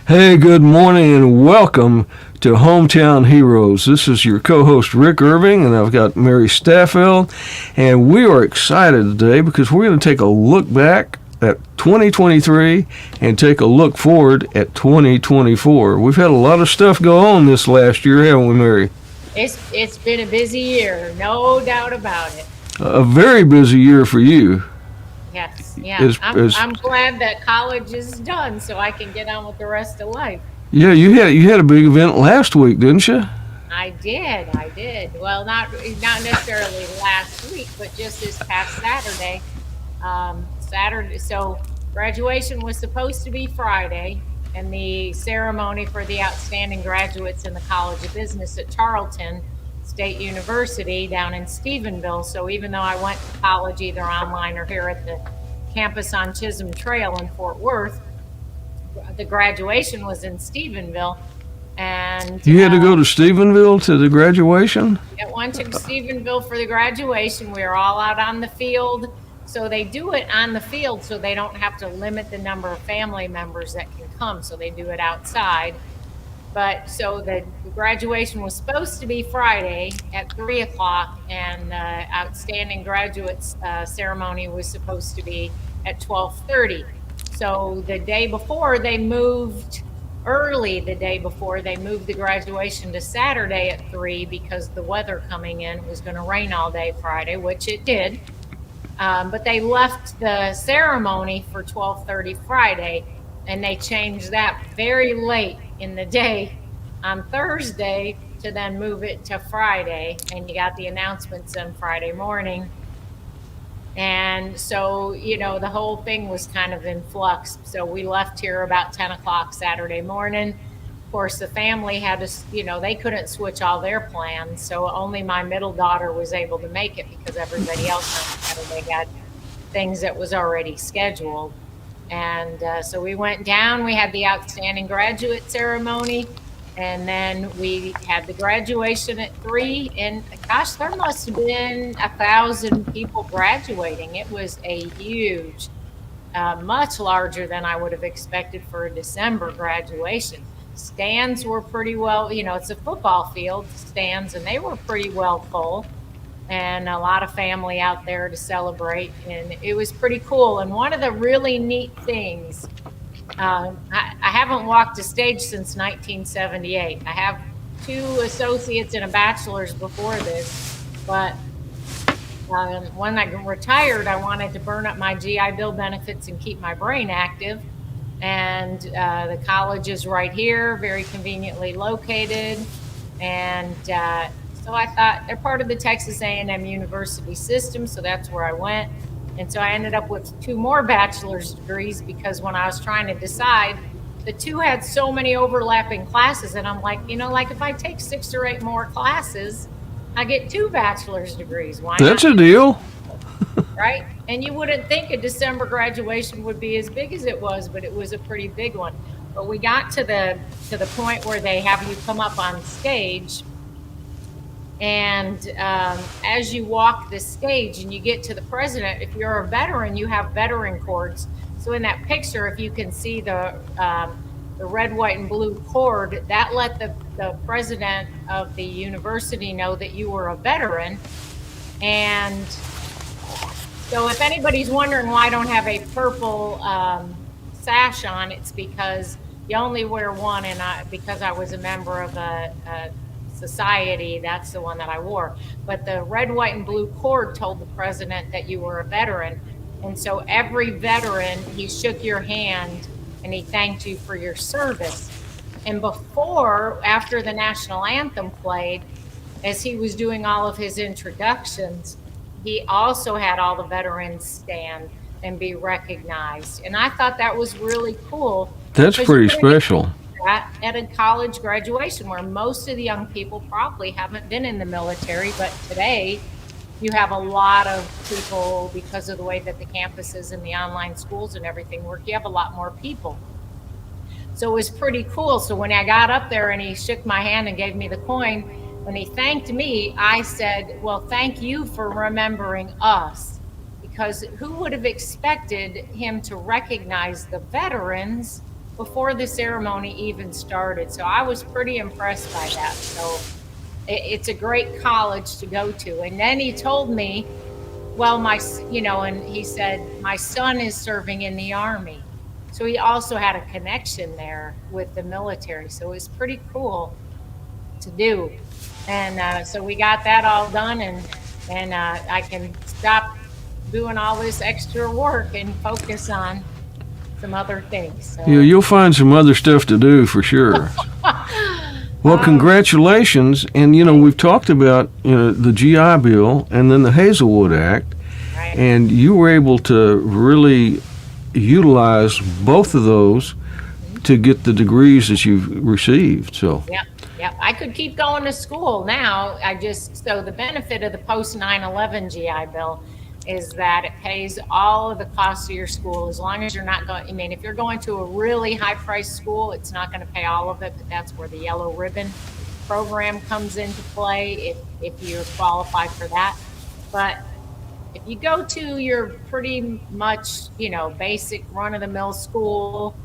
Hey, good morning and welcome to Hometown Heroes. This is your co-host Rick Irving, and I've got Mary Staffeld, and we are excited today because we're going to take a look back at 2023 and take a look forward at 2024. We've had a lot of stuff go on this last year, haven't we, Mary? It's been a busy year, no doubt about it. A very busy year for you. Yes, yeah. As, I'm as, I'm glad that college is done so I can get on with the rest of life. yeah, you had a big event last week, didn't you? I did. Well, not necessarily last week, but just this past Saturday. Saturday. So graduation was supposed to be Friday, and the ceremony for the outstanding graduates in the College of Business at Tarleton State University down in Stephenville. So even though I went to college either online or here at the campus on Chisholm Trail in Fort Worth, the graduation was in Stephenville. And You had to go to Stephenville to the graduation? I went to Stephenville for the graduation. We were all out on the field. So they do it on the field so they don't have to limit the number of family members that can come. So they do it outside. But so the graduation was supposed to be Friday at 3 o'clock, and the outstanding graduates ceremony was supposed to be at 12:30. So the day before they moved the day before they moved the graduation to Saturday at 3 because the weather coming in was going to rain all day Friday, which it did. But they left the ceremony for 12:30 Friday, and they changed that very late in the day on Thursday to then move it to Friday. And you got the announcements on Friday morning. And so, the whole thing was kind of in flux. So we left here about 10 o'clock Saturday morning. Of course, the family had to, they couldn't switch all their plans. So only my middle daughter was able to make it because everybody else on Saturday had things that was already scheduled. And so we went down, we had the outstanding graduate ceremony, and then we had the graduation at 3. And gosh, there must have been 1,000 people graduating. It was a huge, much larger than I would have expected for a December graduation. Stands were pretty well, it's a football field, stands, and they were pretty well full. And a lot of family out there to celebrate, and it was pretty cool. And one of the really neat things, I haven't walked a stage since 1978. I have 2 associates and a bachelor's before this, but when I retired, I wanted to burn up my GI Bill benefits and keep my brain active. And the college is right here, very conveniently located, and so I thought they're part of the Texas A&M University system, so that's where I went. And so I ended up with 2 more bachelor's degrees because when I was trying to decide, the 2 had so many overlapping classes, and I'm like, like if I take 6 or 8 more classes, I get 2 bachelor's degrees. Why not? That's a deal. Right? And you wouldn't think a December graduation would be as big as it was, but it was a pretty big one. But we got to the point where they have you come up on stage. And as you walk the stage and you get to the president, if you're a veteran, you have veteran cords. So in that picture, if you can see the red, white, and blue cord, that let the president of the university know that you were a veteran. And so if anybody's wondering why I don't have a purple sash on, it's because you only wear one, and because I was a member of a society, that's the one that I wore. But the red, white, and blue cord told the president that you were a veteran. And so every veteran, he shook your hand and he thanked you for your service. And after the national anthem played, as he was doing all of his introductions, he also had all the veterans stand and be recognized. And I thought that was really cool. That's pretty special. At a college graduation where most of the young people probably haven't been in the military, but today you have a lot of people, because of the way that the campuses and the online schools and everything work, you have a lot more people. So it was pretty cool. So when I got up there and he shook my hand and gave me the coin, when he thanked me, I said, well, thank you for remembering us, because who would have expected him to recognize the veterans before the ceremony even started. So I was pretty impressed by that. So it's a great college to go to. And then he told me, well, and he said, my son is serving in the Army. So he also had a connection there with the military. So it was pretty cool to do. And so we got that all done, and I can stop doing all this extra work and focus on some other things. So. Yeah, you'll find some other stuff to do for sure. Well, congratulations. And, we've talked about, the GI Bill and then the Hazelwood Act. Right. And you were able to really utilize both of those to get the degrees that you've received. So. Yep. I could keep going to school now. So the benefit of the post 9/11 GI Bill is that it pays all of the costs of your school as long as you're not going. I mean, if you're going to a really high priced school, it's not going to pay all of it, but that's where the yellow ribbon program comes into play if you're qualified for that. But if you go to your pretty much, basic run of the mill school,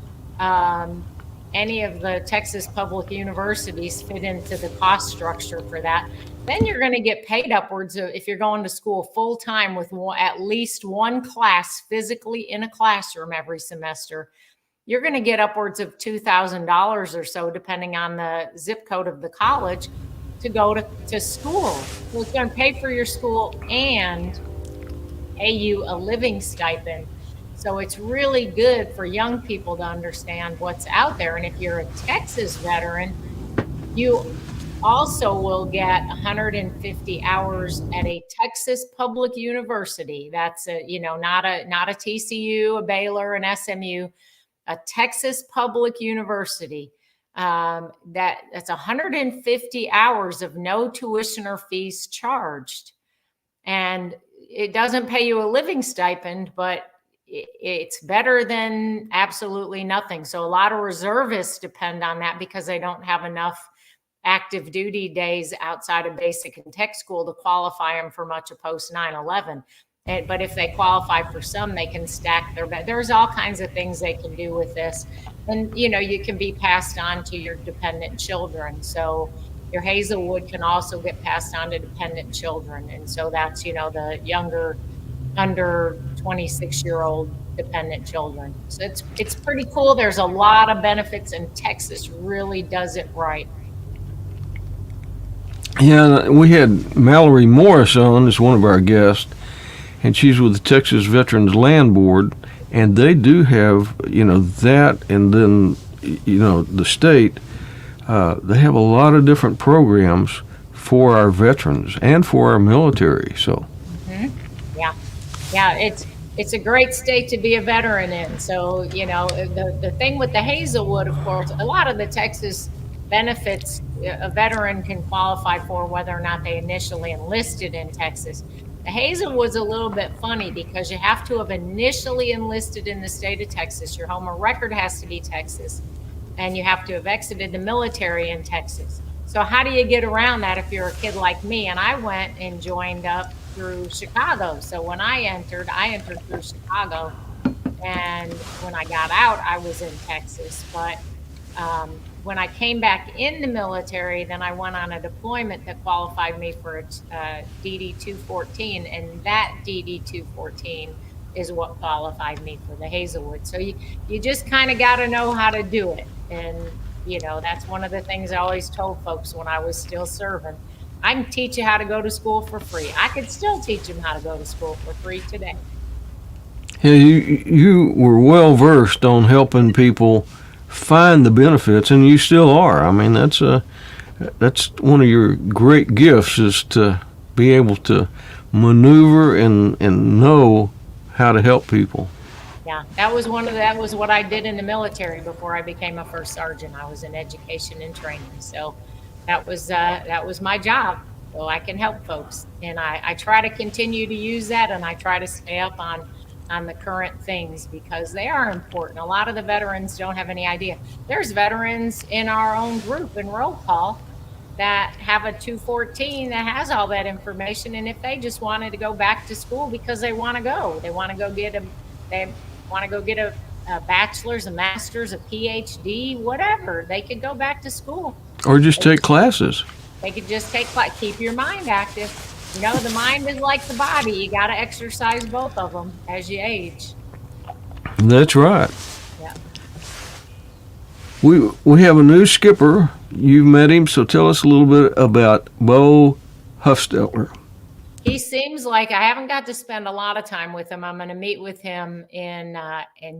any of the Texas public universities fit into the cost structure for that. Then you're going to get paid upwards of, if you're going to school full time with at least one class physically in a classroom every semester, you're going to get upwards of $2,000 or so, depending on the zip code of the college, to go to school. So it's going to pay for your school and pay you a living stipend. So it's really good for young people to understand what's out there. And if you're a Texas veteran, you also will get 150 hours at a Texas public university. That's not a TCU, a Baylor, an SMU, a Texas public university. That's 150 hours of no tuition or fees charged. And it doesn't pay you a living stipend, but it's better than absolutely nothing. So a lot of reservists depend on that because they don't have enough active duty days outside of basic and tech school to qualify them for much of post 9/11. But if they qualify for some, they can stack there's all kinds of things they can do with this. And, you can be passed on to your dependent children. So your Hazelwood can also get passed on to dependent children. And so that's, the younger, under 26-year-old dependent children. So it's pretty cool. There's a lot of benefits, and Texas really does it right. Yeah, we had Mallory Morris on as one of our guests, and she's with the Texas Veterans Land Board, and they do have, that, and then, the state, they have a lot of different programs for our veterans and for our military. So. Mm-hmm. Yeah, it's a great state to be a veteran in. So, the thing with the Hazelwood, of course, a lot of the Texas benefits a veteran can qualify for, whether or not they initially enlisted in Texas. The Hazelwood's a little bit funny because you have to have initially enlisted in the state of Texas. Your home of record has to be Texas, and you have to have exited the military in Texas. So how do you get around that if you're a kid like me? And I went and joined up through Chicago. So when I entered through Chicago, and when I got out, I was in Texas. But when I came back in the military, then I went on a deployment that qualified me for a DD 214, and that DD 214 is what qualified me for the Hazelwood. So you just kind of got to know how to do it. And, that's one of the things I always told folks when I was still serving. I can teach you how to go to school for free. I could still teach them how to go to school for free today. Yeah, you were well versed on helping people find the benefits, and you still are. I mean, that's one of your great gifts, is to be able to maneuver and know how to help people. Yeah, that was what I did in the military before I became a first sergeant. I was in education and training, so that was my job. So I can help folks, and I try to continue to use that, and I try to stay up on the current things because they are important. A lot of the veterans don't have any idea. There's veterans in our own group in roll call that have a 214 that has all that information, and if they just wanted to go back to school because they want to go get a a bachelor's, a master's, a PhD, whatever. They could go back to school. Or just take classes. They could just keep your mind active. You know, the mind is like the body. You got to exercise both of them as you age. That's right. Yeah. We have a new skipper. You've met him, so tell us a little bit about Bo Huffstetter. He seems like I haven't got to spend a lot of time with him. I'm going to meet with him in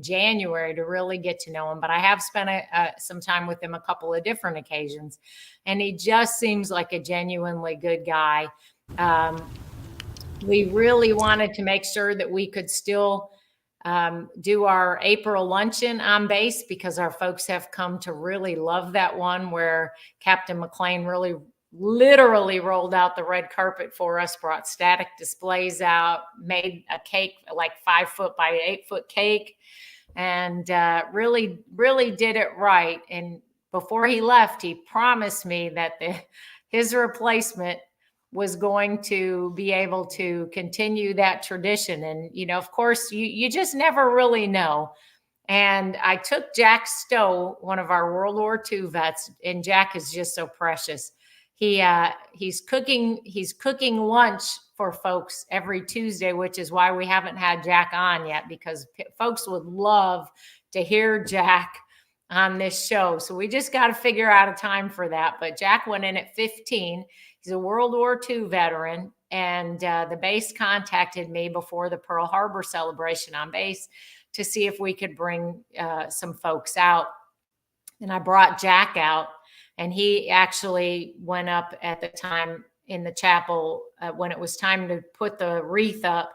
January to really get to know him. But I have spent some time with him a couple of different occasions, and he just seems like a genuinely good guy. We really wanted to make sure that we could still do our April luncheon on base, because our folks have come to really love that one, where Captain McLean really literally rolled out the red carpet for us, brought static displays out, made a cake, like 5 foot by 8 foot cake, and really did it right. And before he left, he promised me that his replacement was going to be able to continue that tradition. And, you know, of course, you just never really know. And I took Jack Stowe, one of our World War II vets, and Jack is just so precious. He's cooking lunch for folks every Tuesday, which is why we haven't had Jack on yet, because folks would love to hear Jack on this show. So we just got to figure out a time for that. But Jack went in at 15. He's a World War II veteran, and the base contacted me before the Pearl Harbor celebration on base to see if we could bring some folks out. And I brought Jack out. And he actually went up at the time in the chapel when it was time to put the wreath up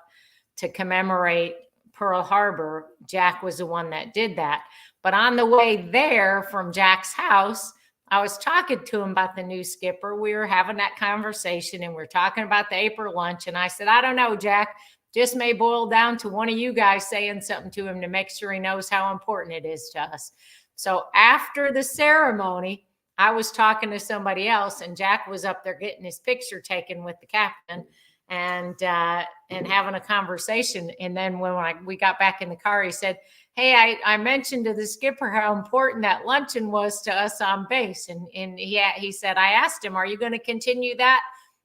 to commemorate Pearl Harbor. Jack was the one that did that. But on the way there from Jack's house, I was talking to him about the new skipper. We were having that conversation, and we were talking about the April lunch. And I said, I don't know, Jack, just may boil down to one of you guys saying something to him to make sure he knows how important it is to us. So after the ceremony, I was talking to somebody else, and Jack was up there getting his picture taken with the captain and having a conversation. And then when we got back in the car, he said, hey, I mentioned to the skipper how important that luncheon was to us on base. And he said, I asked him, are you going to continue that?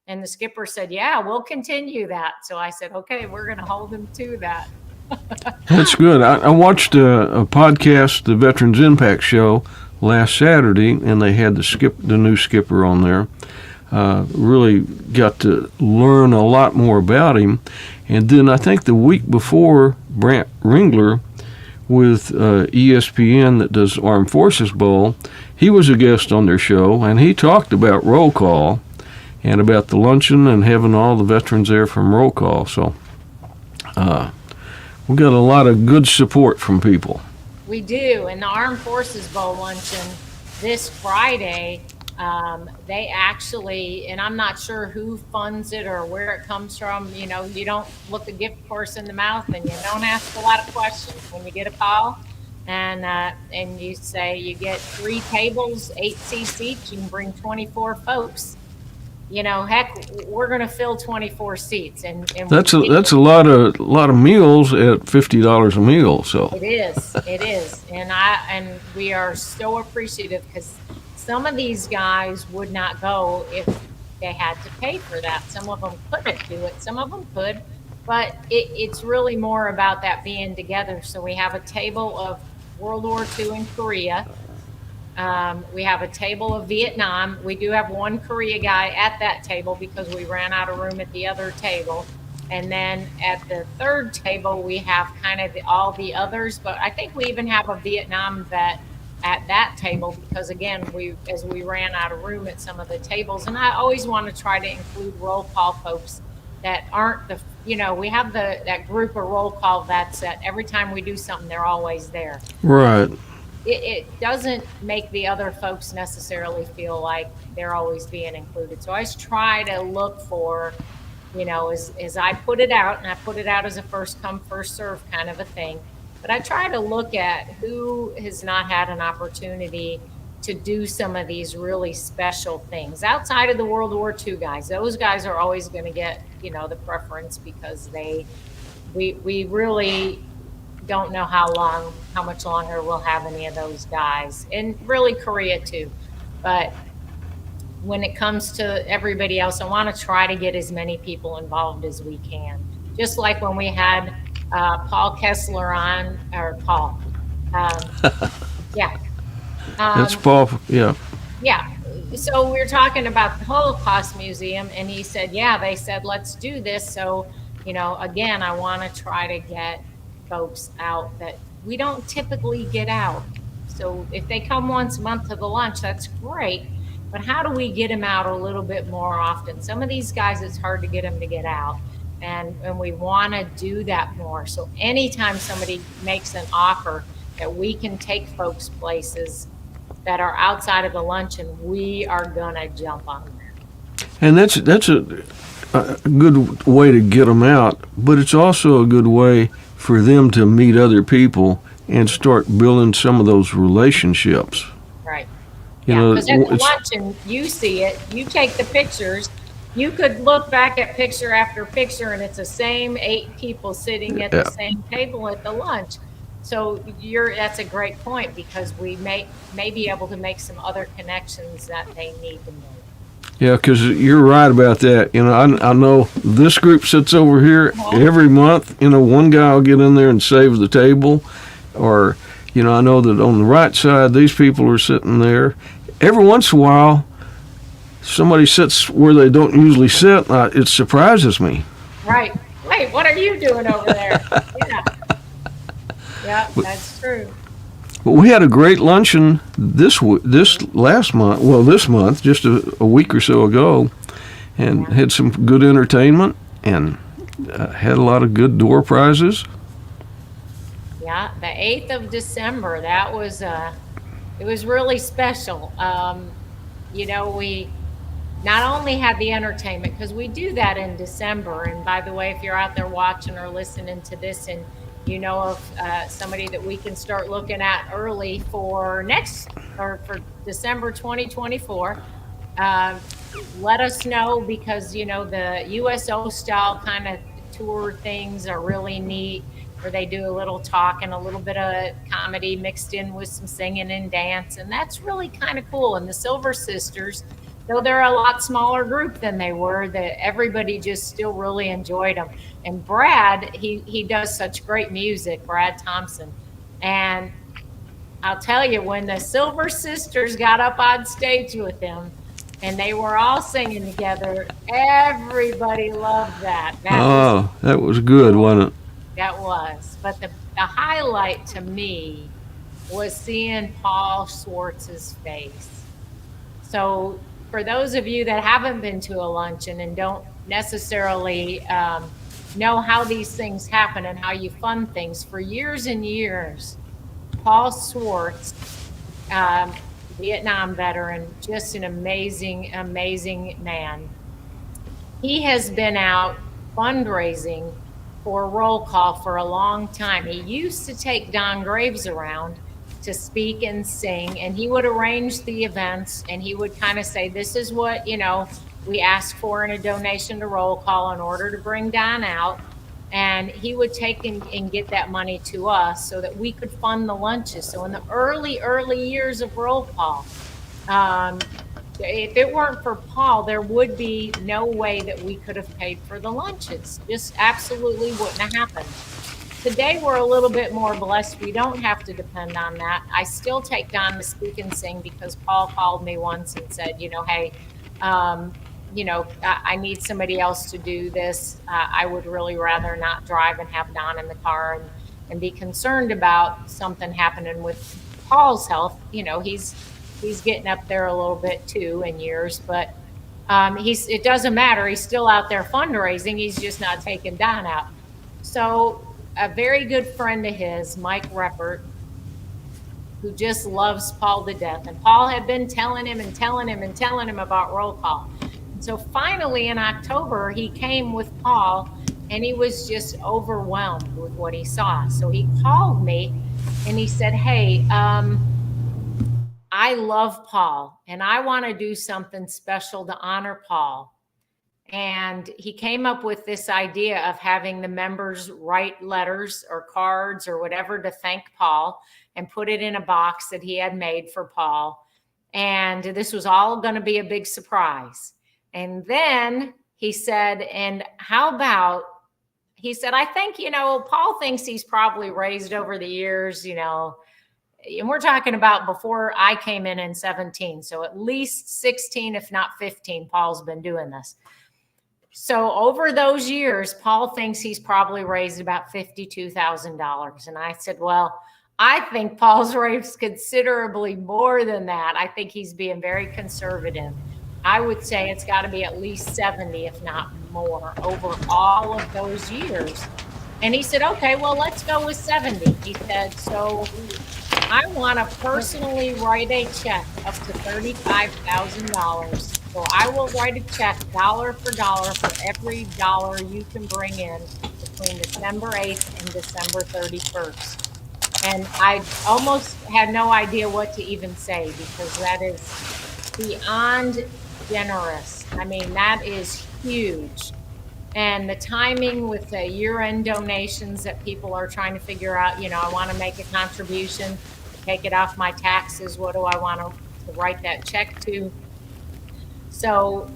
And the skipper said, yeah, we'll continue that. So I said, okay, we're going to hold him to that. That's good. I watched a podcast, the Veterans Impact Show, last Saturday, and they had the new skipper on there. Really got to learn a lot more about him. And then I think the week before, Brant Ringler with ESPN that does Armed Forces Bowl, he was a guest on their show, and he talked about roll call and about the luncheon and having all the veterans there from roll call. So we got a lot of good support from people. We do. And the Armed Forces Bowl luncheon this Friday, they actually, and I'm not sure who funds it or where it comes from. You know, you don't look a gift horse in the mouth, and you don't ask a lot of questions when you get a call. And you say you get 3 tables, 8 seats each. You can bring 24 folks. You know, heck, we're going to fill 24 seats, and that's a lot of meals at $50 a meal. So it is, and we are so appreciative, because some of these guys would not go if they had to pay for that. Some of them couldn't do it. Some of them could, but it's really more about that being together. So we have a table of World War II and Korea. We have a table of Vietnam. We do have one Korea guy at that table because we ran out of room at the other table. And then at the third table, we have kind of all the others. But I think we even have a Vietnam vet at that table because, again, as we ran out of room at some of the tables. And I always want to try to include roll call folks that aren't we have that group of roll call vets that every time we do something, they're always there. Right. It doesn't make the other folks necessarily feel like they're always being included. So I just try to look for, as I put it out, and I put it out as a first come, first serve kind of a thing. But I try to look at who has not had an opportunity to do some of these really special things outside of the World War II guys. Those guys are always going to get, the preference because we really don't know how much longer we'll have any of those guys, and really Korea too. But when it comes to everybody else, I want to try to get as many people involved as we can. Just like when we had Paul Kessler on, or Paul, um, yeah, That's um, Paul. Yeah. yeah. So we were talking about the Holocaust Museum, and he said, yeah, they said, let's do this. So, again, I want to try to get folks out that we don't typically get out. So if they come once a month to the lunch, that's great. But how do we get them out a little bit more often? Some of these guys, it's hard to get them to get out. And we want to do that more. So anytime somebody makes an offer that we can take folks places that are outside of the luncheon, we are gonna jump on that. And that's a good way to get them out, but it's also a good way for them to meet other people and start building some of those relationships. Right. You Yeah, know, because at the it's luncheon, you see it, you take the pictures, you could look back at picture after picture, and it's the same 8 people sitting at the yeah, same table at the lunch. So that's a great point, because we may be able to make some other connections that they need to make. yeah, because you're right about that. You know, I know this group sits over here Uh-huh. every month. You know, one guy will get in there and save the table, or I know that on the right side, these people are sitting there. Every once in a while, somebody sits where they don't usually sit. It surprises me. Right. Wait, what are you doing over there? Yeah. Yeah, But, that's true. but we had a great luncheon this last month. Well, this month, just a week or so ago, and Yeah. had some good entertainment and had a lot of good door prizes. Yeah, the 8th of December, that was it was really special. We not only had the entertainment, because we do that in December. And by the way, if you're out there watching or listening to this, and you know of somebody that we can start looking at early for for December 2024, uh, let us know, because the USO style kind of tour things are really neat, where they do a little talk and a little bit of comedy mixed in with some singing and dance, and that's really kind of cool. And the Silver Sisters, though they're a lot smaller group than they were, that everybody just still really enjoyed them. And Brad, he does such great music, Brad Thompson. And I'll tell you, when the Silver Sisters got up on stage with him and they were all singing together, everybody loved that. Oh, that was good, wasn't it? That was. But the highlight to me was seeing Paul Schwartz's face. So for those of you that haven't been to a luncheon and don't necessarily know how these things happen and how you fund things, for years and years, Paul Schwartz, um, Vietnam veteran, just an amazing, amazing man. He has been out fundraising for roll call for a long time. He used to take Don Graves around to speak and sing, and he would arrange the events, and he would kind of say, this is what we ask for in a donation to roll call in order to bring Don out. And he would take and get that money to us so that we could fund the lunches. So in the early years of roll call, um, if it weren't for Paul, there would be no way that we could have paid for the lunches. Just absolutely wouldn't have happened. Today, we're a little bit more blessed. We don't have to depend on that. I still take Don to speak and sing, because Paul called me once and said, hey, I need somebody else to do this. I would really rather not drive and have Don in the car and be concerned about something happening with Paul's health. He's getting up there a little bit too in years, but it doesn't matter. He's still out there fundraising. He's just not taking Don out. So a very good friend of his, Mike Reppert, who just loves Paul to death. And Paul had been telling him and telling him and telling him about roll call. And so finally in October, he came with Paul, and he was just overwhelmed with what he saw. So he called me and he said, hey, I love Paul, and I want to do something special to honor Paul. And he came up with this idea of having the members write letters or cards or whatever to thank Paul and put it in a box that he had made for Paul. And this was all going to be a big surprise. And then he said, and how about, he said, I think, Paul thinks he's probably raised over the years, and we're talking about before I came in 17. So at least 16, if not 15, Paul's been doing this. So over those years, Paul thinks he's probably raised about $52,000. And I said, well, I think Paul's raised considerably more than that. I think he's being very conservative. I would say it's got to be at least 70, if not more, over all of those years. And he said, okay, well, let's go with 70. He said, so I want to personally write a check up to $35,000. So I will write a check dollar for dollar for every dollar you can bring in between December 8th and December 31st. And I almost had no idea what to even say because that is beyond generous. I mean, that is huge. And the timing with the year-end donations that people are trying to figure out, I want to make a contribution, take it off my taxes. What do I want to write that check to? So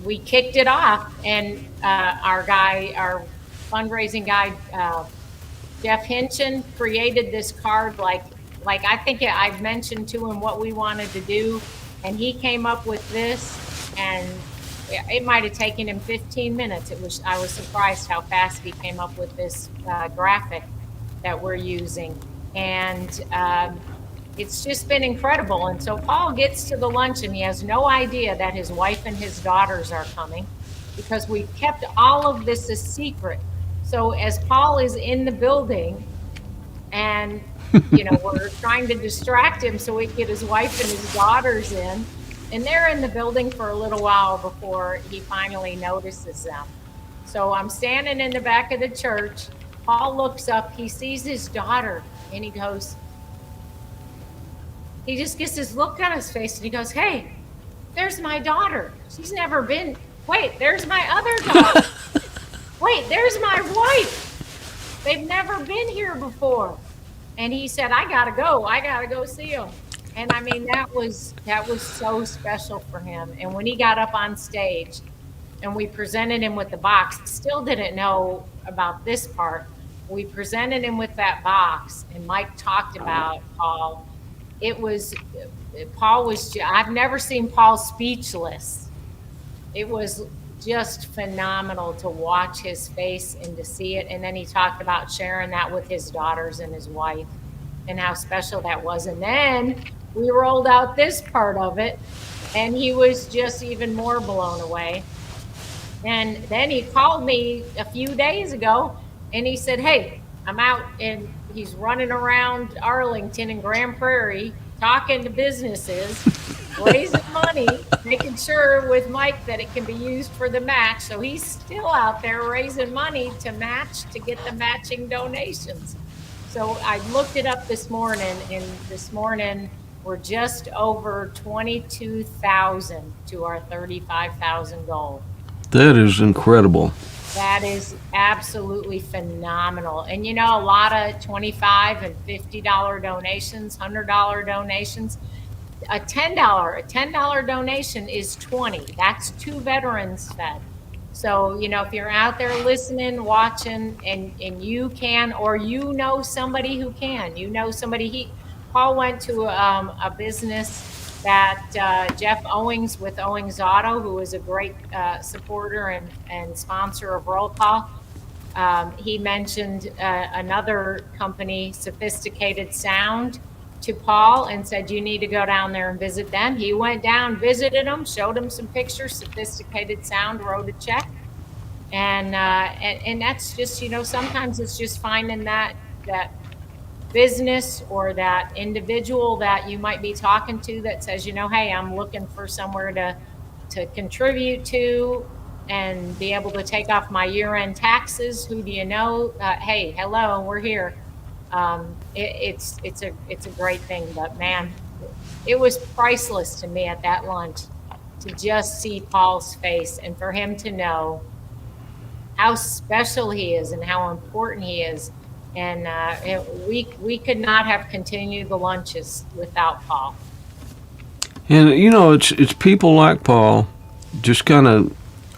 we kicked it off, and our fundraising guy, Jeff Hinchin, created this card like I think I've mentioned to him what we wanted to do, and he came up with this, and it might have taken him 15 minutes. I was surprised how fast he came up with this graphic that we're using, and it's just been incredible. And so Paul gets to the luncheon. He has no idea that his wife and his daughters are coming because we've kept all of this a secret. So as Paul is in the building and, we're trying to distract him so we can get his wife and his daughters in, and they're in the building for a little while before he finally notices them. So I'm standing in the back of the church. Paul looks up, he sees his daughter, and he just gets this look on his face, and he goes, hey, there's my daughter. She's never been, wait, there's my other daughter. Wait, there's my wife. They've never been here before. And he said, I gotta go see them. And I mean, that was so special for him. And when he got up on stage and we presented him with the box, still didn't know about this part. We presented him with that box, and Mike talked about Paul. I've never seen Paul speechless. It was just phenomenal to watch his face and to see it. And then he talked about sharing that with his daughters and his wife and how special that was. And then we rolled out this part of it, and he was just even more blown away. And then he called me a few days ago, and he said, hey, I'm out, and he's running around Arlington and Grand Prairie talking to businesses, raising money, making sure with Mike that it can be used for the match. So he's still out there raising money to get the matching donations. So I looked it up this morning, and this morning we're just over 22,000 to our 35,000 goal. That is incredible. That is absolutely phenomenal. And a lot of $25 and $50 donations, $100 donations. A $10 donation is 20. That's 2 veterans fed. So, if you're out there listening, watching, and you can, or somebody who can, Paul went to a business that Jeff Owings with Owings Auto, who is a great supporter and sponsor of Roll Call. He mentioned another company, Sophisticated Sound, to Paul and said, you need to go down there and visit them. He went down, visited them, showed him some pictures. Sophisticated Sound wrote a check. And that's just, sometimes it's just finding that business or that individual that you might be talking to that says, hey, I'm looking for somewhere to contribute to and be able to take off my year-end taxes. Who do you know? Hey, hello, we're here. It's a great thing, but man, it was priceless to me at that lunch to just see Paul's face and for him to know how special he is and how important he is. And we could not have continued the lunches without Paul. And it's people like Paul, just kind of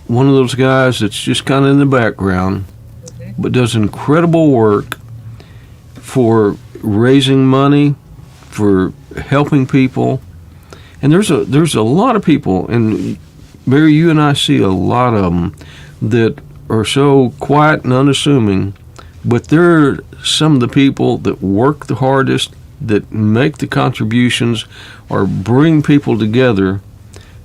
one of those guys that's just kind of in the background, but does incredible work for raising money, for helping people. And there's a lot of people, and Mary, you and I see a lot of them that are so quiet and unassuming, but they're some of the people that work the hardest, that make the contributions, or bring people together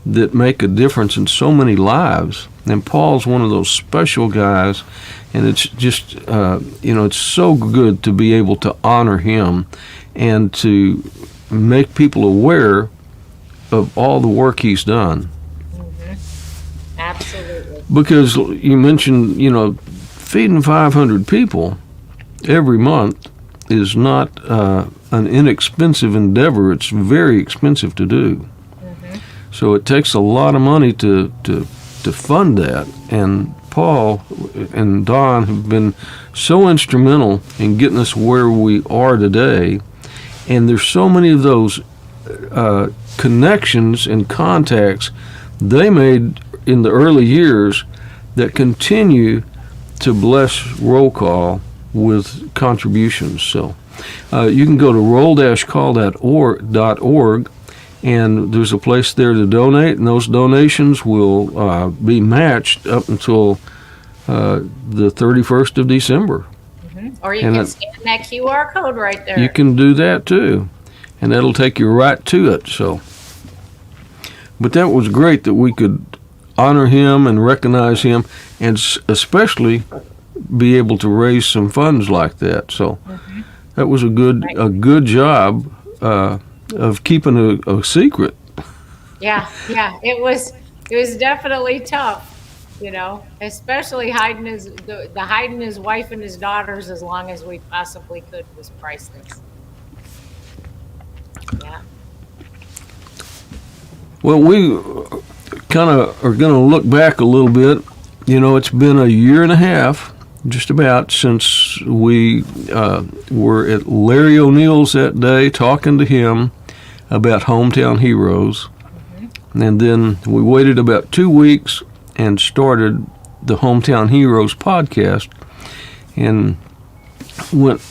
that make a difference in so many lives. And Paul's one of those special guys, and it's just, it's so good to be able to honor him and to make people aware of all the work he's done. Absolutely. Because you mentioned, feeding 500 people every month is not an inexpensive endeavor. It's very expensive to do. So it takes a lot of money to fund that. And Paul and Don have been so instrumental in getting us where we are today. And there's so many of those connections and contacts they made in the early years that continue to bless Roll Call with contributions. So you can go to roll-call.org, and there's a place there to donate, and those donations will be matched up until the 31st of December. Or you can scan that QR code right there. You can do that too, and that'll take you right to it. So, but that was great that we could honor him and recognize him, and especially be able to raise some funds like that. So that was a good job of keeping a secret. Yeah, it was definitely tough, especially hiding his wife and his daughters as long as we possibly could was priceless. Yeah. Well, we kind of are going to look back a little bit. It's been a year and a half, just about, since we were at Larry O'Neill's that day talking to him about Hometown Heroes. And then we waited about 2 weeks and started the Hometown Heroes podcast, and went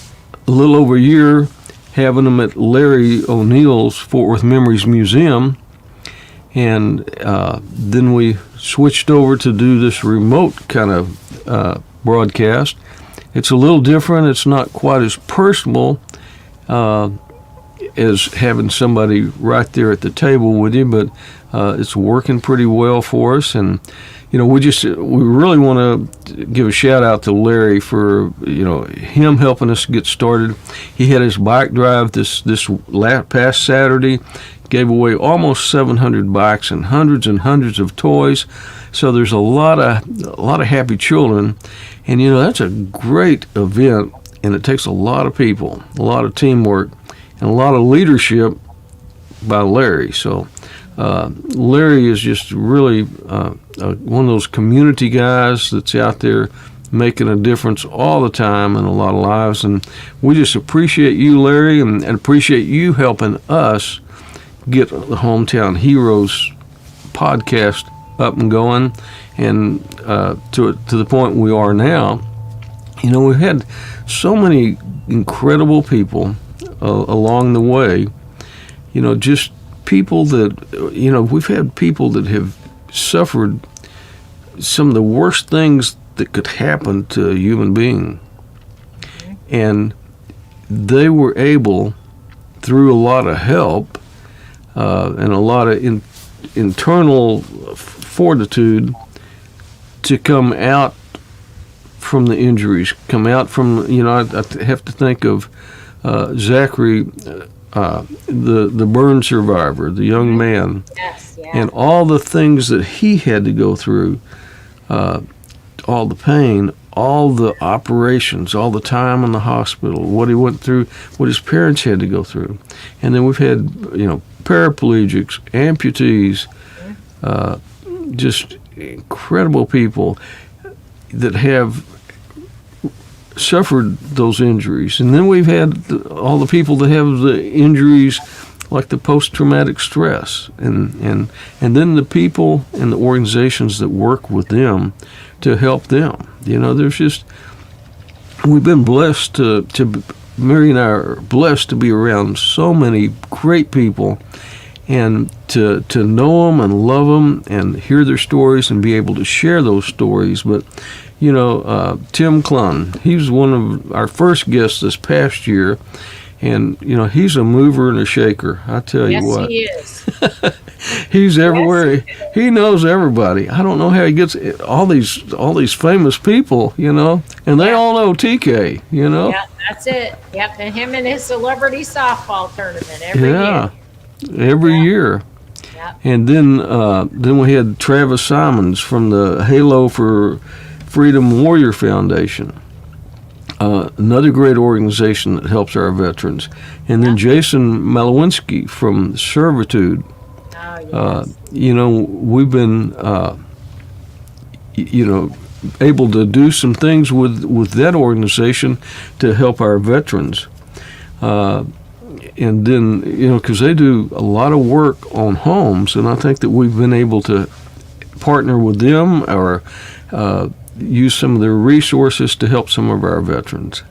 a little over a year having them at Larry O'Neill's Fort Worth Memories Museum. And then we switched over to do this remote kind of broadcast. It's a little different. It's not quite as personal as having somebody right there at the table with you, but it's working pretty well for us. And we really want to give a shout out to Larry for him helping us get started. He had his bike drive this past Saturday. Gave away almost 700 bikes and hundreds of toys. So there's a lot of happy children, and that's a great event, and it takes a lot of people, a lot of teamwork, and a lot of leadership by Larry. So Larry is just really one of those community guys that's out there making a difference all the time in a lot of lives, and we just appreciate you, Larry, and appreciate you helping us get the Hometown Heroes podcast up and going, and to the point we are now. We've had so many incredible people along the way. Just people that we've had people that have suffered some of the worst things that could happen to a human being, and they were able, through a lot of help and a lot of internal fortitude, to come out from the injuries, come out from, I have to think of Zachary, the burn survivor, the young man, and all the things that he had to go through, all the pain, all the operations, all the time in the hospital, what he went through, what his parents had to go through. And then we've had, paraplegics, amputees, just incredible people that have suffered those injuries. And then we've had all the people that have the injuries like the post-traumatic stress, and then the people and the organizations that work with them to help them. There's just, we've been blessed Mary and I are blessed to be around so many great people, and to know them and love them and hear their stories and be able to share those stories. But Tim Clun, he was one of our first guests this past year, and he's a mover and a shaker. I tell you what. Yes, he is. He's everywhere. Yes. He knows everybody. I don't know how he gets all these famous people, and they all know TK, Yeah, that's it. Yep, and him and his celebrity softball tournament every year. Every year. Yep. And then we had Travis Simons from the Halo for Freedom Warrior Foundation. Another great organization that helps our veterans. And then Jason Malowinski from Servitude. Oh, yes. We've been, able to do some things with that organization to help our veterans. And then, because they do a lot of work on homes, and I think that we've been able to partner with them or use some of their resources to help some of our veterans.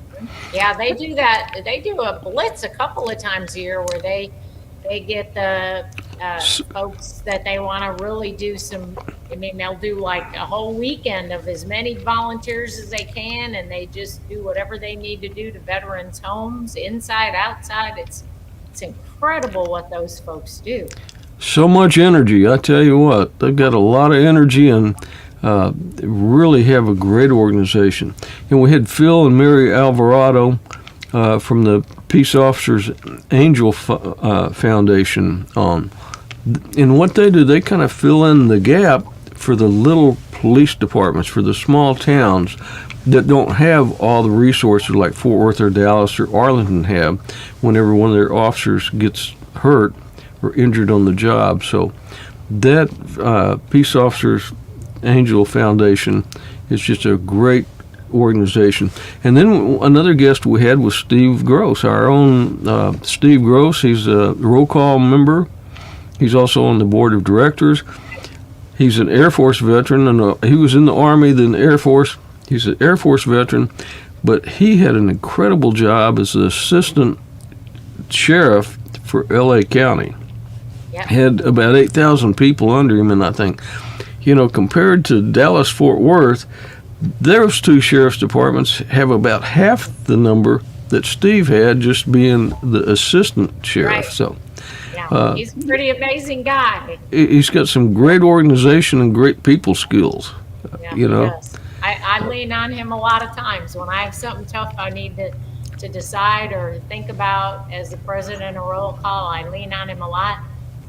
Yeah, they do that. They do a blitz a couple of times a year where they get the folks that they want to really do some. They'll do like a whole weekend of as many volunteers as they can, and they just do whatever they need to do to veterans' homes, inside, outside. It's incredible what those folks do. So much energy, I tell you what. They've got a lot of energy and really have a great organization. And we had Phil and Mary Alvarado from the Peace Officers Angel Foundation on. And what they do, they kind of fill in the gap for the little police departments, for the small towns that don't have all the resources like Fort Worth or Dallas or Arlington have whenever one of their officers gets hurt or injured on the job. So that Peace Officers Angel Foundation is just a great organization. And then another guest we had was Steve Gross, our own Steve Gross. He's a roll call member. He's also on the board of directors. He's an Air Force veteran, and he was in the Army, then the Air Force. He's an Air Force veteran, but he had an incredible job as the assistant sheriff for L.A. County. Yep. Had about 8,000 people under him, and I think, compared to Dallas-Fort Worth, those two sheriff's departments have about half the number that Steve had just being the assistant sheriff. Right. So. Yeah, he's a pretty amazing guy. He's got some great organization and great people skills. Yeah, he does. I lean on him a lot of times when I have something tough I need to decide or think about as the president of roll call. I lean on him a lot.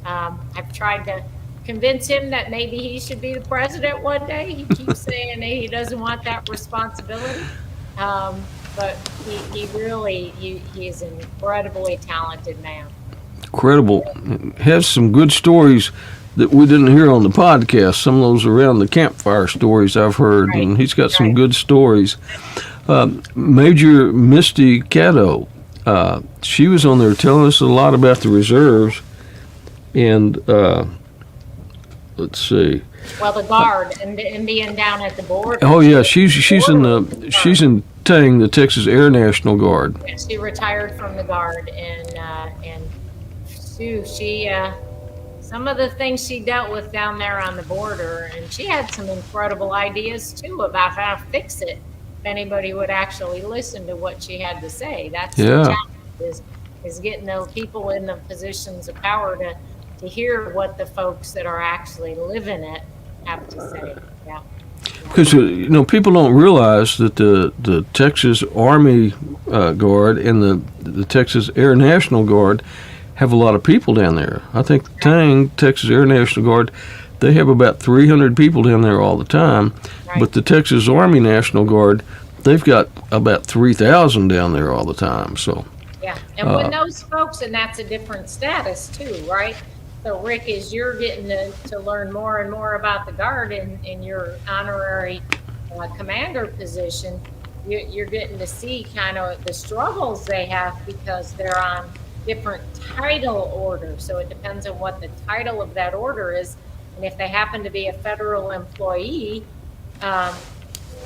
I've tried to convince him that maybe he should be the president one day. He keeps saying that he doesn't want that responsibility. But he is an incredibly talented man. Incredible. Has some good stories that we didn't hear on the podcast. Some of those around the campfire stories I've heard, Right. And he's got some good stories. Major Misty Caddo, she was on there telling us a lot about the reserves, and let's see. Well, the Guard and being down at the border. Oh yeah, she's in Tang, the Texas Air National Guard. She retired from the Guard, and she some of the things she dealt with down there on the border, and she had some incredible ideas too about how to fix it. If anybody would actually listen to what she had to say, that's the challenge, is getting the people in the positions of power to hear what the folks that are actually living it have to say. Yeah. Because people don't realize that the Texas Army Guard and the Texas Air National Guard have a lot of people down there. I think the Tang, Texas Air National Guard, they have about 300 people down there all the time. Right. But the Texas Army National Guard, they've got about 3,000 down there all the time. So Yeah, and when those folks, and that's a different status too, right? So Rick, as you're getting to learn more and more about the Guard in your honorary commander position, you're getting to see kind of the struggles they have because they're on different title orders. So it depends on what the title of that order is. And if they happen to be a federal employee,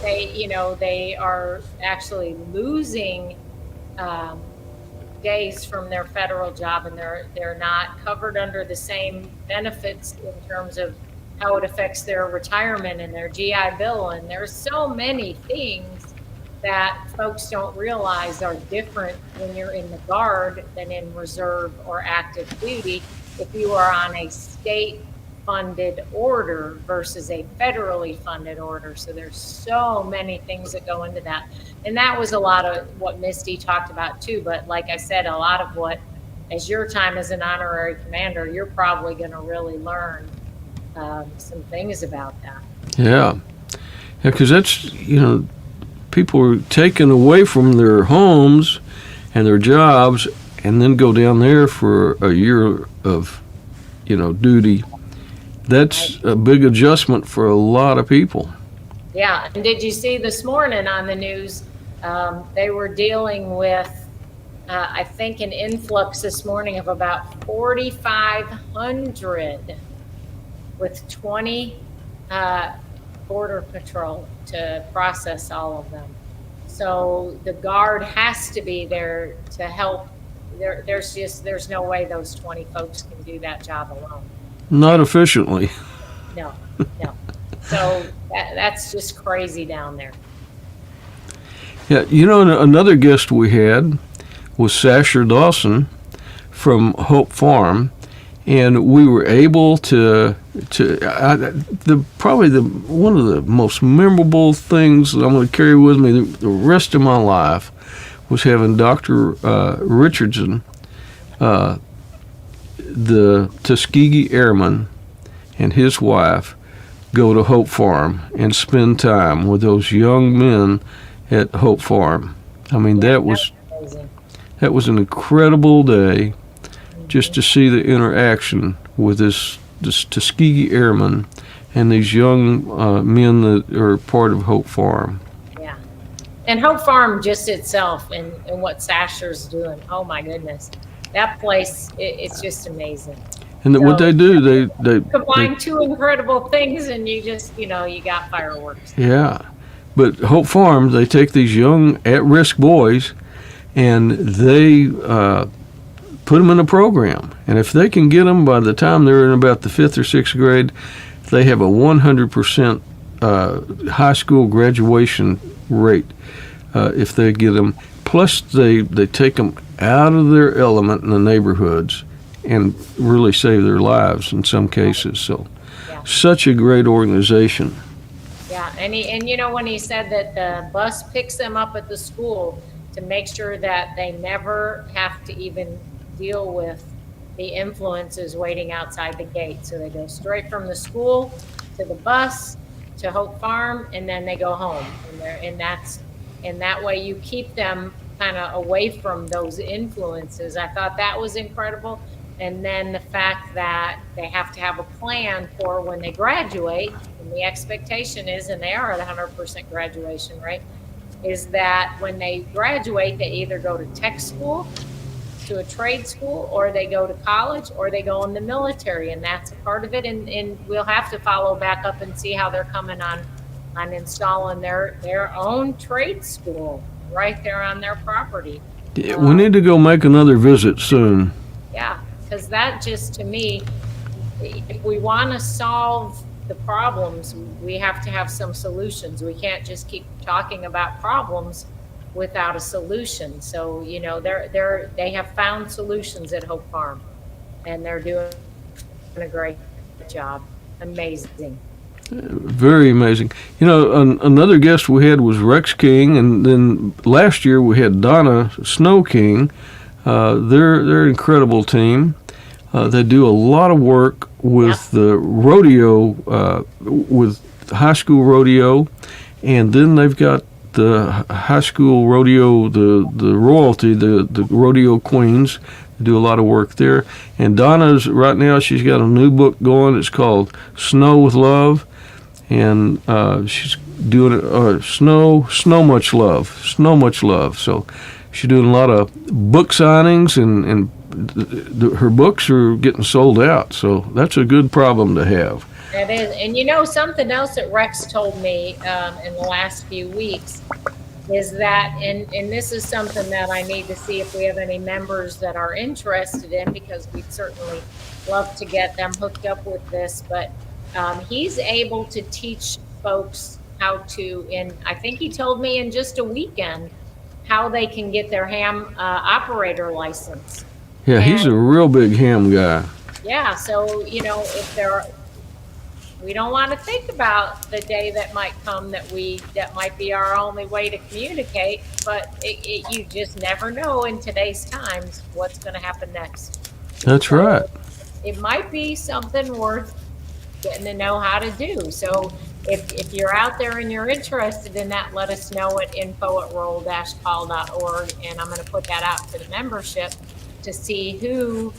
they are actually losing days from their federal job, and they're not covered under the same benefits in terms of how it affects their retirement and their GI Bill. And there's so many things that folks don't realize are different when you're in the Guard than in reserve or active duty if you are on a state funded order versus a federally funded order. So there's so many things that go into that. And that was a lot of what Misty talked about too. But like I said, a lot of what, as your time as an honorary commander, you're probably going to really learn some things about that. Yeah, because that's, people are taken away from their homes and their jobs and then go down there for a year of, duty. That's a big adjustment for a lot of people. Yeah, and did you see this morning on the news, they were dealing with, I think, an influx this morning of about 4,500 with 20 Border Patrol to process all of them. So the Guard has to be there to help. There's no way those 20 folks can do that job alone. Not efficiently. No. So that's just crazy down there. Yeah, another guest we had was Sasher Dawson from Hope Farm, and we were able to probably one of the most memorable things that I'm going to carry with me the rest of my life was having Dr. Richardson, the Tuskegee Airman, and his wife go to Hope Farm and spend time with those young men at Hope Farm. I mean, that was an incredible day, just to see the interaction with this Tuskegee Airman and these young men that are part of Hope Farm. Yeah, and Hope Farm just itself and what Sasher's doing, oh my goodness, that place, it's just amazing. And what they do, they combine two incredible things, and you just, you got fireworks. Yeah, but Hope Farm, they take these young at-risk boys, and they put them in a program. And if they can get them by the time they're in about the 5th or 6th grade, they have a 100% high school graduation rate if they get them. Plus, they take them out of their element in the neighborhoods and really save their lives in some cases. So, Such a great organization. Yeah, and when he said that the bus picks them up at the school to make sure that they never have to even deal with the influences waiting outside the gate. So they go straight from the school to the bus to Hope Farm, and then they go home. And that way you keep them kind of away from those influences. I thought that was incredible. And then the fact that they have to have a plan for when they graduate, and the expectation is, and they are at 100% graduation rate, is that when they graduate, they either go to tech school, to a trade school, or they go to college, or they go in the military, and that's a part of it. And we'll have to follow back up and see how they're coming on installing their own trade school right there on their property. Yeah, we need to go make another visit soon. Yeah, because that just, to me, if we want to solve the problems, we have to have some solutions. We can't just keep talking about problems without a solution. So, they have found solutions at Hope Farm, and they're doing a great job. Amazing. Very amazing. Another guest we had was Rex King, and then last year we had Donna Snow King. They're an incredible team. They do a lot of work with the rodeo, with high school rodeo, and then they've got the high school rodeo, the royalty, the rodeo queens. Do a lot of work there. And Donna's right now, she's got a new book going. It's called Snow with Love. And she's doing Snow Much Love. So she's doing a lot of book signings, and her books are getting sold out. So that's a good problem to have. That is. And you know, something else that Rex told me in the last few weeks is that, and this is something that I need to see if we have any members that are interested in, because we'd certainly love to get them hooked up with this, but he's able to teach folks how to, I think he told me in just a weekend, how they can get their ham operator license. Yeah, he's a real big ham guy. Yeah, so, you know, if we don't want to think about the day that might come that might be our only way to communicate, but you just never know in today's times what's going to happen next. That's right. It might be something worth getting to know how to do. So if you're out there and you're interested in that, let us know at info@roll-call.org, and I'm going to put that out to the membership to see who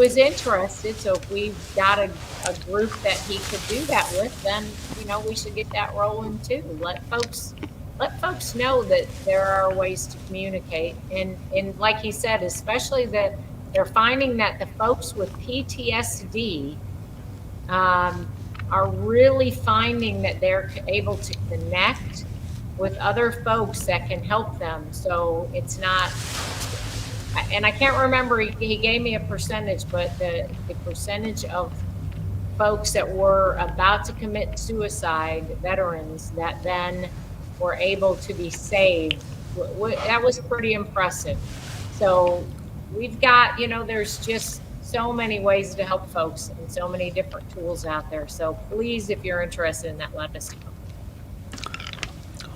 is interested. So if we've got a group that he could do that with, then, you know, we should get that rolling too. Let folks know that there are ways to communicate. And like he said, especially that they're finding that the folks with PTSD are really finding that they're able to connect with other folks that can help them. So it's not, and I can't remember, he gave me a percentage, but the percentage of folks that were about to commit suicide, veterans, that then were able to be saved, that was pretty impressive. So we've got, you know, there's just so many ways to help folks and so many different tools out there. So please, if you're interested in that, let us know.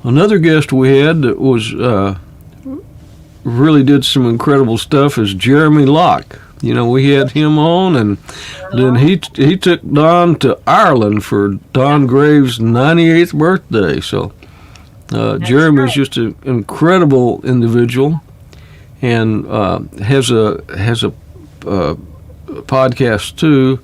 Another guest we had that was really did some incredible stuff is Jeremy Locke. You know, we had him on, and then he took Don to Ireland for Don Graves' 98th birthday. So Jeremy's just an incredible individual, and has a podcast too.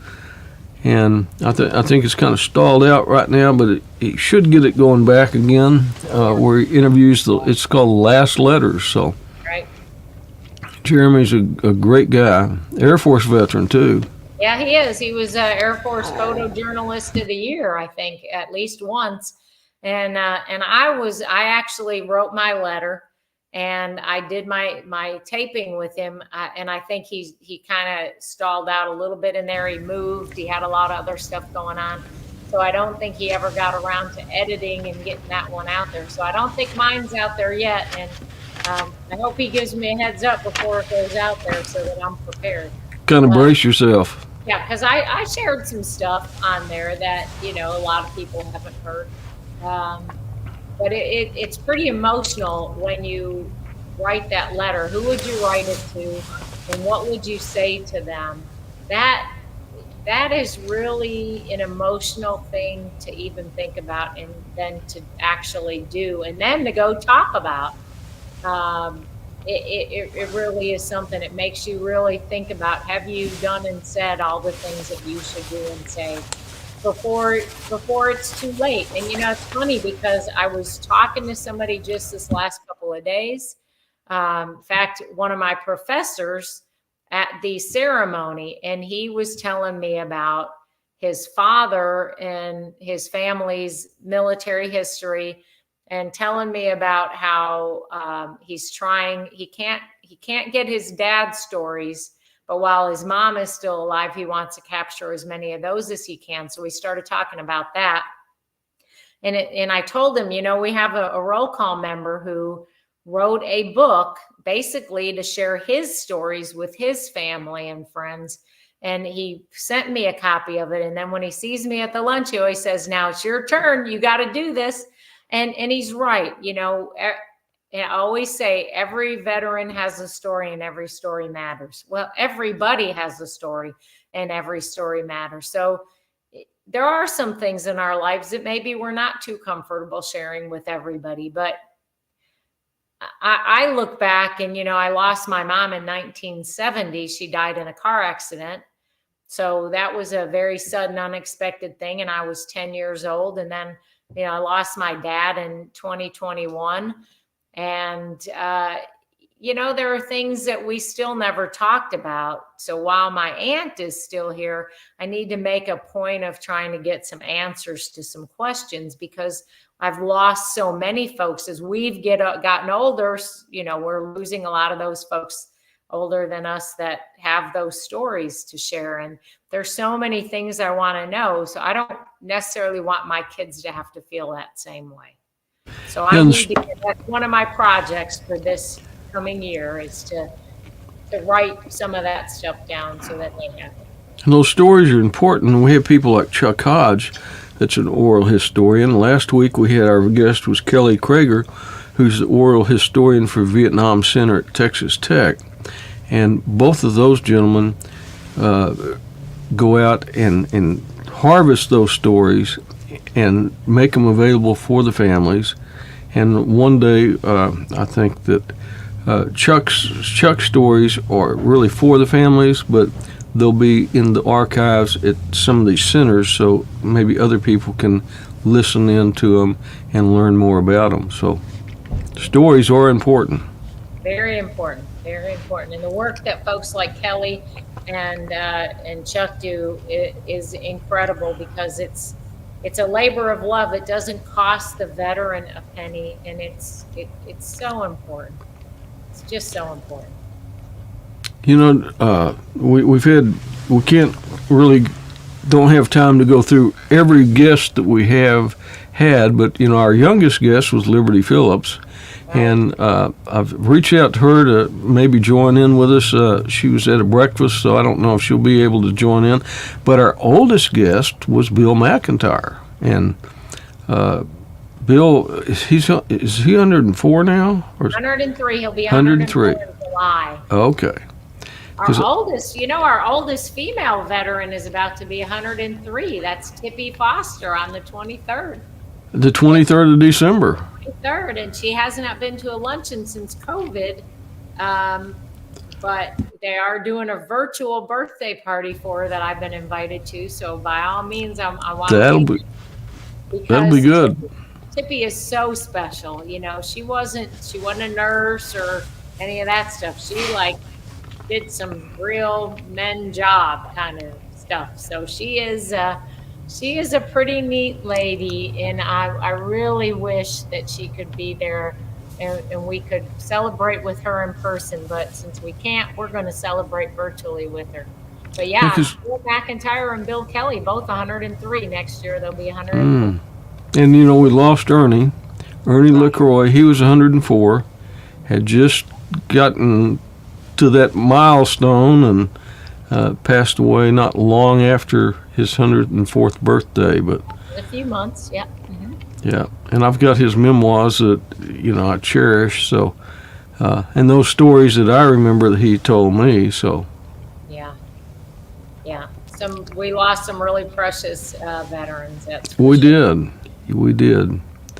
And I think it's kind of stalled out right now, but he should get it going back again. Where he interviews it's called Last Letters. So. Jeremy's a great guy, Air Force veteran too. Yeah, he is. He was Air Force Photojournalist of the Year, I think, at least once. And I actually wrote my letter, and I did my taping with him. And I think he kind of stalled out a little bit in there. He moved. He had a lot of other stuff going on. So I don't think he ever got around to editing and getting that one out there. So I don't think mine's out there yet. And I hope he gives me a heads up before it goes out there so that I'm prepared. Kind of brace yourself. Yeah, because I shared some stuff on there that, you know, a lot of people haven't heard. But it's pretty emotional when you write that letter. Who would you write it to, and what would you say to them? That is really an emotional thing to even think about, and then to actually do, and then to go talk about. It really is something. It makes you really think about, have you done and said all the things that you should do and say before it's too late? And, you know, it's funny because I was talking to somebody just this last couple of days. In fact, one of my professors at the ceremony, and he was telling me about his father and his family's military history, and telling me about how he can't get his dad's stories, but while his mom is still alive, he wants to capture as many of those as he can. So we started talking about that. And I told him, you know, we have a roll call member who wrote a book basically to share his stories with his family and friends. And he sent me a copy of it. And then when he sees me at the lunch, he always says, now it's your turn. You got to do this. And he's right. You know, I always say every veteran has a story and every story matters. Well, everybody has a story and every story matters. So there are some things in our lives that maybe we're not too comfortable sharing with everybody, but I look back and, I lost my mom in 1970. She died in a car accident. So that was a very sudden, unexpected thing. And I was 10 years old. And then, I lost my dad in 2021. And, there are things that we still never talked about. So while my aunt is still here, I need to make a point of trying to get some answers to some questions, because I've lost so many folks as we've gotten older. We're losing a lot of those folks older than us that have those stories to share. And there's so many things I want to know. So I don't necessarily want my kids to have to feel that same way. So I need to get, that's one of my projects for this coming year, is to write some of that stuff down so that they have it. And those stories are important. We have people like Chuck Hodge, that's an oral historian. Last week we had our guest was Kelly Krager, who's the oral historian for Vietnam Center at Texas Tech. And both of those gentlemen go out and harvest those stories and make them available for the families. And one day, I think that Chuck's stories are really for the families, but they'll be in the archives at some of these centers, so maybe other people can listen in to them and learn more about them. So stories are important. Very important, very important. And the work that folks like Kelly and Chuck do is incredible, because it's a labor of love. It doesn't cost the veteran a penny, and it's so important. It's just so important. We can't really, don't have time to go through every guest that we have had, but our youngest guest was Liberty Phillips. Right. And I've reached out to her to maybe join in with us. She was at a breakfast, so I don't know if she'll be able to join in. But our oldest guest was Bill McIntyre, and Bill, is he 104 now? Or 103. He'll be 103 in July. Okay. Our oldest female veteran is about to be 103. That's Tippy Foster on the 23rd. The 23rd of December. 23rd, and she hasn't been to a luncheon since COVID. But they are doing a virtual birthday party for her that I've been invited to. So by all means, I want that'll be good. Tippy is so special. She wasn't a nurse or any of that stuff. She did some real men job kind of stuff. So she is a pretty neat lady, and I really wish that she could be there and we could celebrate with her in person. But since we can't, we're going to celebrate virtually with her. But yeah, Bill McIntyre and Bill Kelly, both 103. Next year they'll be 103. And we lost Ernie LaCroix. He was 104, had just gotten to that milestone and passed away not long after his 104th birthday. But a few months, yeah. Mm-hmm. Yeah, and I've got his memoirs that I cherish. So, and those stories that I remember that he told me. So. Yeah. We lost some really precious veterans. We did.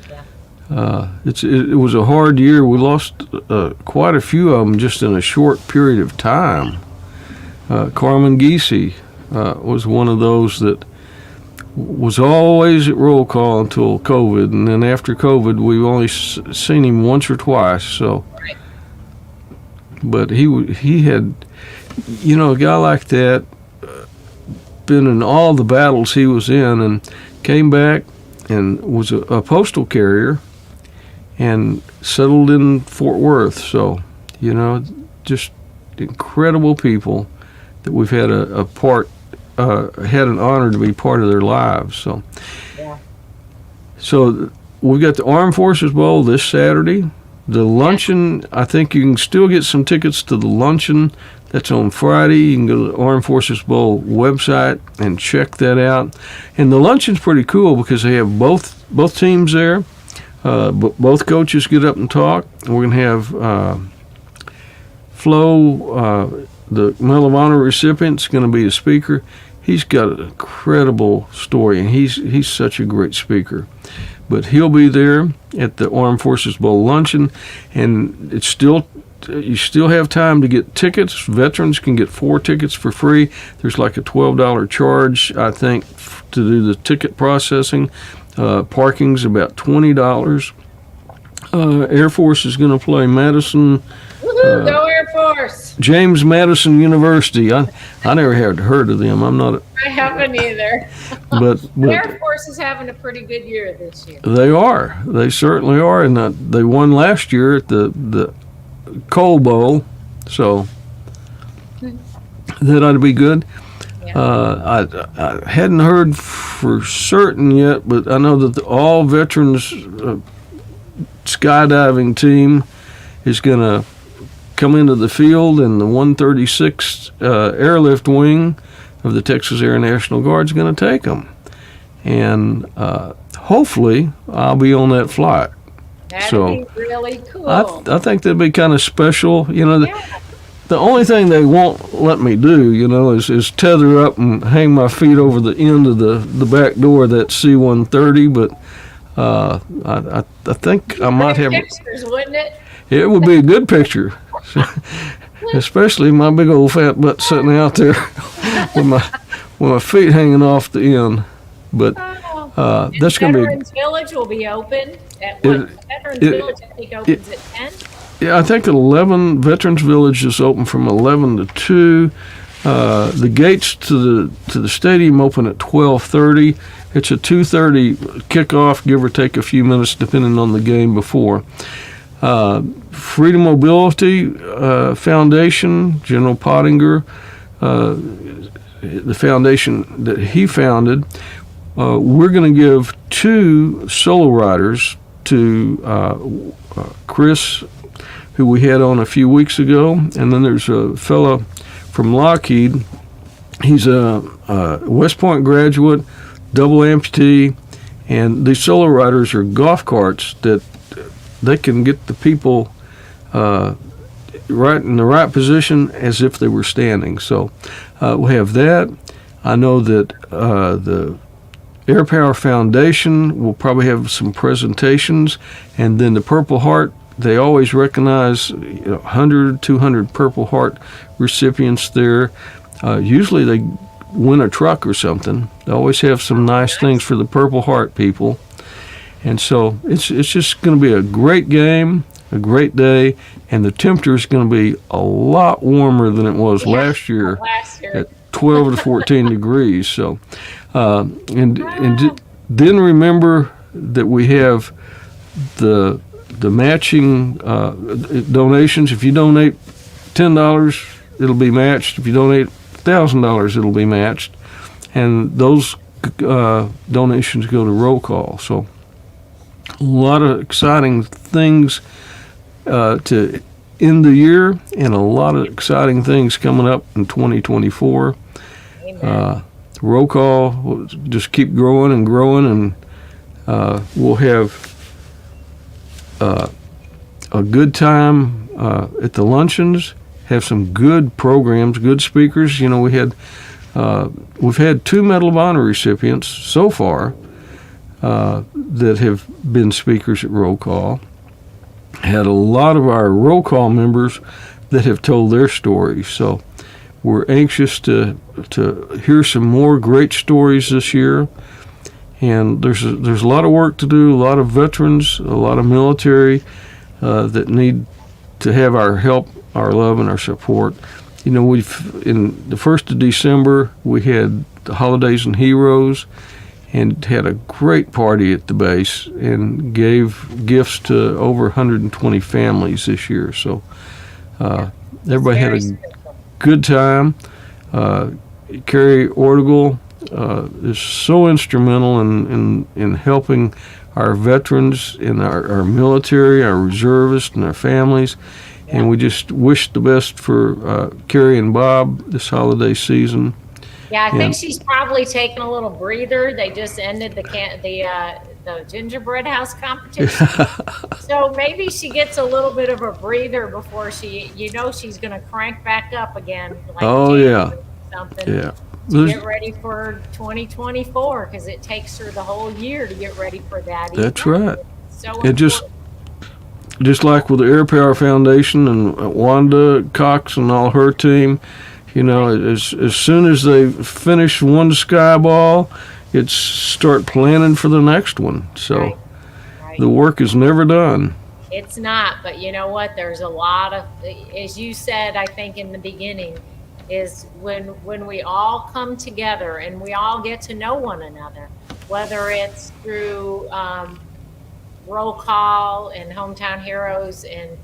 Yeah. It was a hard year. We lost quite a few of them just in a short period of time. Carmen Giese was one of those that was always at roll call until COVID, and then after COVID, we've only seen him once or twice. So, right. But he had, a guy like that, been in all the battles he was in, and came back and was a postal carrier and settled in Fort Worth. So, just incredible people that we've had had an honor to be part of their lives. So, yeah. So we've got the Armed Forces Bowl this Saturday. The luncheon, I think you can still get some tickets to the luncheon. That's on Friday. You can go to the Armed Forces Bowl website and check that out. And the luncheon's pretty cool because they have both teams there. Both coaches get up and talk. We're going to have Flo, the Medal of Honor recipient, is going to be a speaker. he's got an incredible story, and he's such a great speaker. But he'll be there at the Armed Forces Bowl luncheon, and you still have time to get tickets. Veterans can get 4 tickets for free. There's like a $12 charge, I think, to do the ticket processing. Parking's about $20. Air Force is going to play Madison. Woohoo, go Air Force! James Madison University. I never had heard of them. I haven't either. But Air Force is having a pretty good year this year. They are. They certainly are. And they won last year at the Coal Bowl. So that ought to be good. Yeah. I hadn't heard for certain yet, but I know that the all veterans skydiving team is going to come into the field, and the 136th Airlift Wing of the Texas Air National Guard is going to take them. And hopefully I'll be on that flight. That'd be really cool. I think that'd be kind of special. The only thing they won't let me do, is tether up and hang my feet over the end of the back door of that C-130. But I think I might have pictures, wouldn't it? It would be a good picture, especially my big old fat butt sitting out there with my feet hanging off the end. But that's going to be. Veterans Village will be open at what? Veterans Village, I think, opens at 10. Yeah, I think at 11. Veterans Village is open from 11 to 2. The gates to the stadium open at 12:30. It's a 2:30 kickoff, give or take a few minutes, depending on the game before. Freedom Mobility Foundation, General Pottinger, the foundation that he founded, we're going to give 2 solo riders to Chris, who we had on a few weeks ago, and then there's a fellow from Lockheed. He's a West Point graduate, double amputee, and these solo riders are golf carts that they can get the people right in the right position as if they were standing. So we have that. I know that the Air Power Foundation will probably have some presentations, and then the Purple Heart, they always recognize 100, 200 Purple Heart recipients there. Usually they win a truck or something. They always have some nice things for the Purple Heart people. And so it's just going to be a great game, a great day, and the temperature is going to be a lot warmer than it was last year at 12 to 14 degrees. So, and then remember that we have the matching donations. If you donate $10, it'll be matched. If you donate $1,000, it'll be matched, and those donations go to roll call. So a lot of exciting things to end the year, and a lot of exciting things coming up in 2024. Roll call will just keep growing and growing, and we'll have a good time at the luncheons. Have some good programs, good speakers. We've had 2 Medal of Honor recipients so far that have been speakers at roll call. Had a lot of our roll call members that have told their stories. So we're anxious to hear some more great stories this year. And there's a lot of work to do, a lot of veterans, a lot of military that need to have our help, our love, and our support. We've in the 1st of December, we had the Holidays and Heroes, and had a great party at the base and gave gifts to over 120 families this year. So everybody had a good time. Carrie Ortigal is so instrumental in helping our veterans and our military, our reservists, and our families. And we just wish the best for Carrie and Bob this holiday season. Yeah, I think she's probably taking a little breather. They just ended the gingerbread house competition. So maybe she gets a little bit of a breather before she's going to crank back up again. Like something. Yeah. to get ready for 2024, because it takes her the whole year to get ready for that. That's right. It's so It important. just like with the Air Power Foundation and Wanda Cox and all her team, as soon as they finish one skyball, it's start planning for the next one. So Right. the work is never done. It's not, but you know what? There's a lot of, as you said, I think in the beginning, is when we all come together and we all get to know one another, whether it's through roll call and hometown heroes and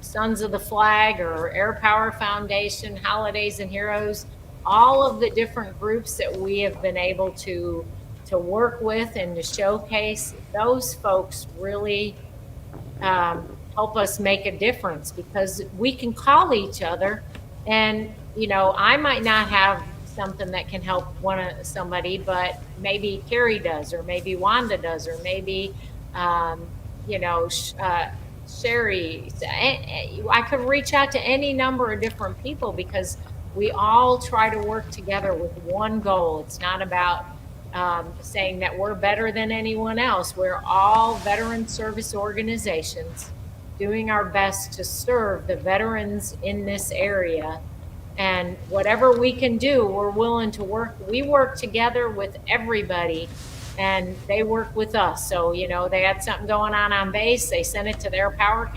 Sons of the Flag or Air Power Foundation, Holidays and Heroes, all of the different groups that we have been able to work with and to showcase, those folks really help us make a difference, because we can call each other and, I might not have something that can help somebody, but maybe Carrie does, or maybe Wanda does, or maybe, Sherry. I could reach out to any number of different people, because we all try to work together with one goal. It's not about saying that we're better than anyone else. We're all veteran service organizations doing our best to serve the veterans in this area. And whatever we can do, we're willing to work. We work together with everybody, and they work with us. So, they had something going on base. They sent it to their power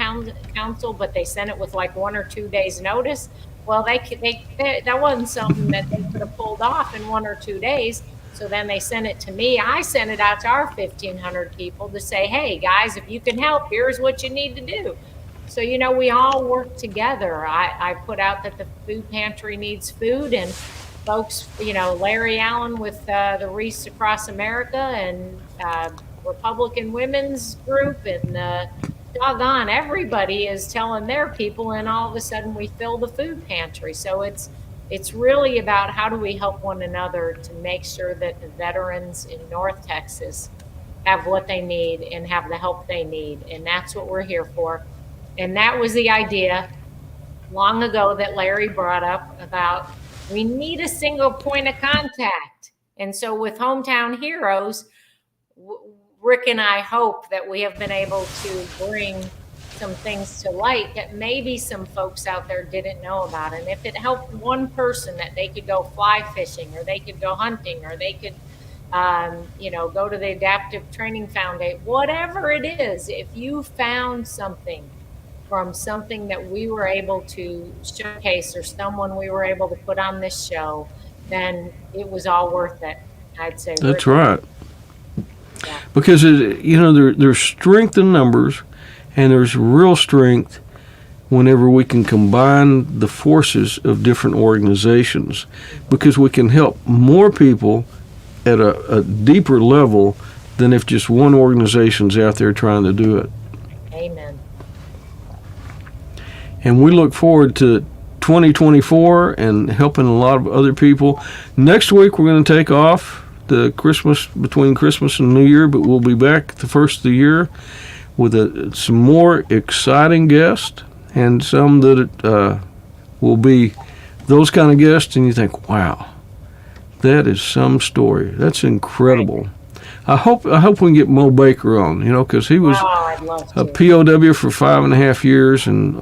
council, but they sent it with like 1 or 2 days notice. Well, that wasn't something that they could have pulled off in 1 or 2 days. So then they sent it to me. I sent it out to our 1,500 people to say, hey, guys, if you can help, here's what you need to do. So, we all work together. I put out that the food pantry needs food, and folks, Larry Allen with the Wreaths Across America and Republican Women's Group, and doggone, everybody is telling their people, and all of a sudden we fill the food pantry. So it's really about how do we help one another to make sure that the veterans in North Texas have what they need and have the help they need. And that's what we're here for. And that was the idea long ago that Larry brought up about we need a single point of contact. And so with Hometown Heroes, Rick and I hope that we have been able to bring some things to light that maybe some folks out there didn't know about. And if it helped one person, that they could go fly fishing, or they could go hunting, or they could go to the Adaptive Training Foundation, whatever it is, if you found something from something that we were able to showcase, or someone we were able to put on this show, then it was all worth it, I'd say. That's right. Yeah. Because, there's strength in numbers, and there's real strength whenever we can combine the forces of different organizations, because we can help more people at a deeper level than if just one organization's out there trying to do it. Amen. And we look forward to 2024 and helping a lot of other people. Next week we're going to take off between Christmas and New Year, but we'll be back the first of the year with some more exciting guests, and some that will be those kind of guests, and you think, wow, that is some story. That's incredible. I hope we can get Mo Baker on, because he was a POW for 5.5 years, and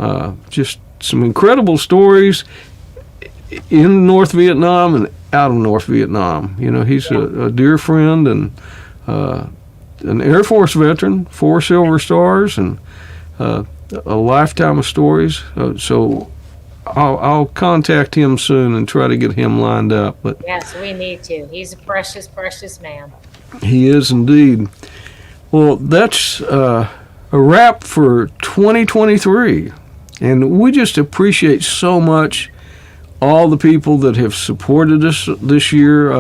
just some incredible stories in North Vietnam and out of North Vietnam. He's a dear friend and an Air Force veteran, 4 Silver Stars, and a lifetime of stories. So I'll contact him soon and try to get him lined up. But yes, we need to. He's a precious, precious man. He is indeed. Well, that's a wrap for 2023. And we just appreciate so much all the people that have supported us this year,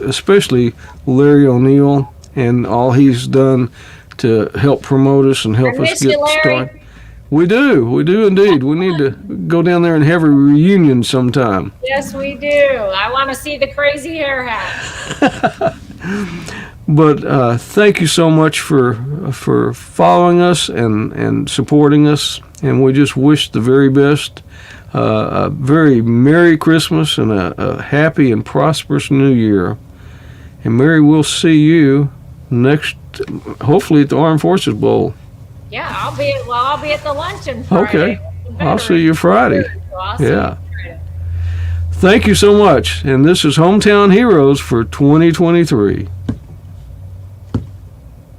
especially Larry O'Neill and all he's done to help promote us and help us get started. We do indeed. We need to go down there and have a reunion sometime. Yes, we do. I want to see the crazy hair hat. But thank you so much for following us and supporting us, and we just wish the very best a very Merry Christmas and a happy and prosperous New Year. And Mary, we'll see you next, hopefully at the Armed Forces Bowl. Yeah, I'll be at the luncheon Friday. Okay. I'll see you Friday. So I'll see you Yeah. Friday. Thank you so much. And this is Hometown Heroes for 2023.